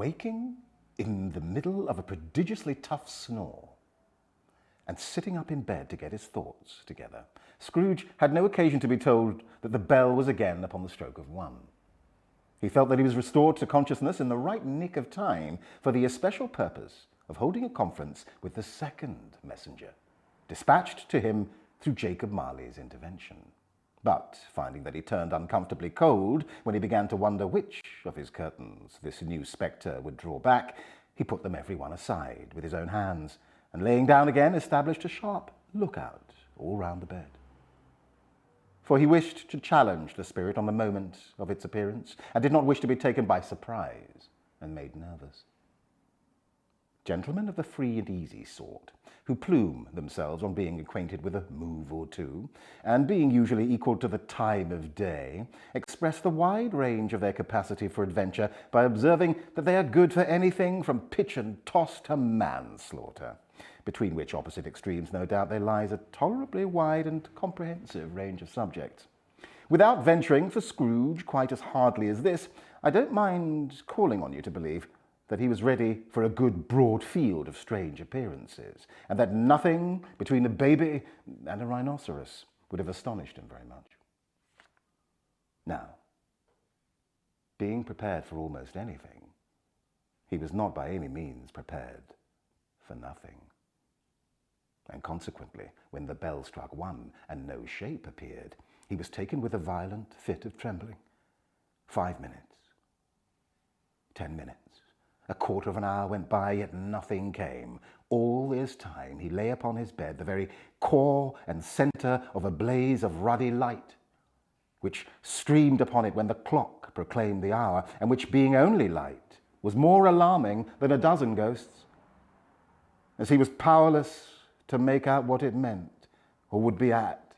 waking in the middle of a prodigiously tough snore, and sitting up in bed to get his thoughts together, Scrooge had no occasion to be told that the bell was again upon the stroke of 1. He felt that he was restored to consciousness in the right nick of time for the especial purpose of holding a conference with the second messenger, dispatched to him through Jacob Marley's intervention. But, finding that he turned uncomfortably cold when he began to wonder which of his curtains this new spectre would draw back, he put them every one aside with his own hands, and laying down again, established a sharp lookout all round the bed. For he wished to challenge the spirit on the moment of its appearance, and did not wish to be taken by surprise and made nervous. Gentlemen of the free and easy sort, who plume themselves on being acquainted with a move or two, and being usually equal to the time of day, express the wide range of their capacity for adventure by observing that they are good for anything from pitch and toss to manslaughter, between which opposite extremes, no doubt, there lies a tolerably wide and comprehensive range of subjects. Without venturing for Scrooge quite as hardly as this, I don't mind calling on you to believe that he was ready for a good broad field of strange appearances, and that nothing between a baby and a rhinoceros would have astonished him very much. Now, being prepared for almost anything, he was not by any means prepared for nothing. And consequently, when the bell struck 1 and no shape appeared, he was taken with a violent fit of trembling. 5 minutes, 10 minutes, a quarter of an hour went by, yet nothing came. All this time he lay upon his bed, the very core and centre of a blaze of ruddy light, which streamed upon it when the clock proclaimed the hour, and which, being only light, was more alarming than a dozen ghosts, as he was powerless to make out what it meant, or would be at,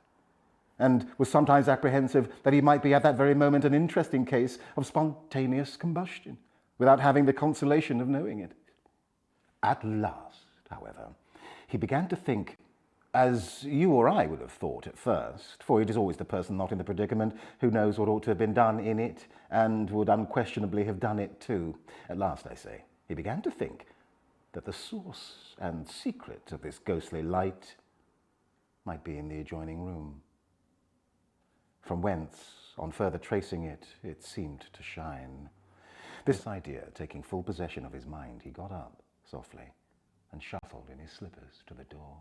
and was sometimes apprehensive that he might be at that very moment an interesting case of spontaneous combustion, without having the consolation of knowing it. At last, however, he began to think, as you or I would have thought at first, for it is always the person not in the predicament who knows what ought to have been done in it, and would unquestionably have done it too. At last, I say, he began to think that the source and secret of this ghostly light might be in the adjoining room, from whence, on further tracing it, it seemed to shine. This idea taking full possession of his mind, he got up softly and shuffled in his slippers to the door.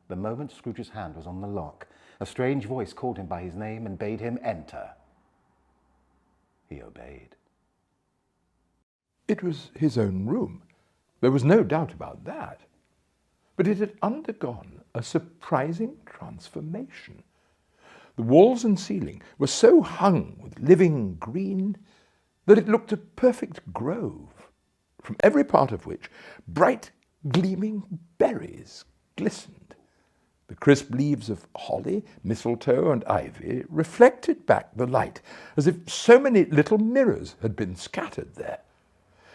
The moment Scrooge's hand was on the lock, a strange voice called him by his name and bade him enter. He obeyed. It was his own room. There was no doubt about that. But it had undergone a surprising transformation. The walls and ceiling were so hung with living green that it looked a perfect grove, from every part of which bright gleaming berries glistened. The crisp leaves of holly, mistletoe, and ivy reflected back the light, as if so many little mirrors had been scattered there.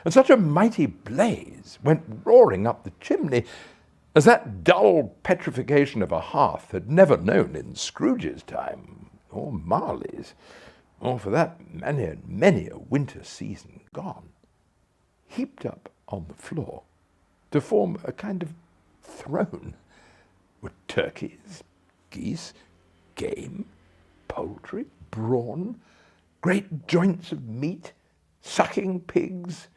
And such a mighty blaze went roaring up the chimney as that dull petrification of a hearth had never known in Scrooge's time, or Marley's, or for that many a winter season gone, heaped up on the floor to form a kind of throne, were turkeys, geese, game, poultry, brawn, great joints of meat, sucking pigs,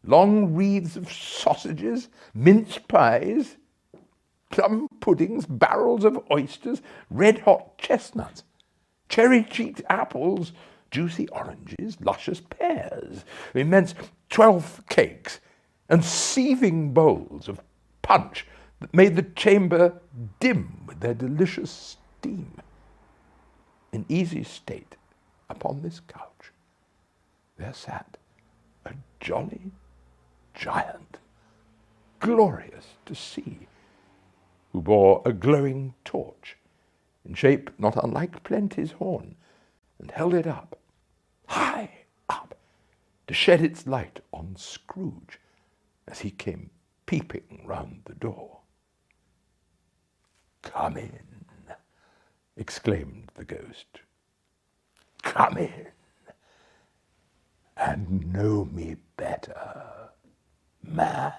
long wreaths of sausages, mince pies, plum puddings, barrels of oysters, red-hot chestnuts, cherry-cheeked apples, juicy oranges, luscious pears, immense 12th cakes, and seething bowls of punch that made the chamber dim with their delicious steam. In easy state upon this couch there sat a jolly giant, glorious to see, who bore a glowing torch, in shape not unlike Plenty's horn, and held it up, high up, to shed its light on Scrooge as he came peeping round the door. "Come in," exclaimed the ghost. "Come in." and know me better, man.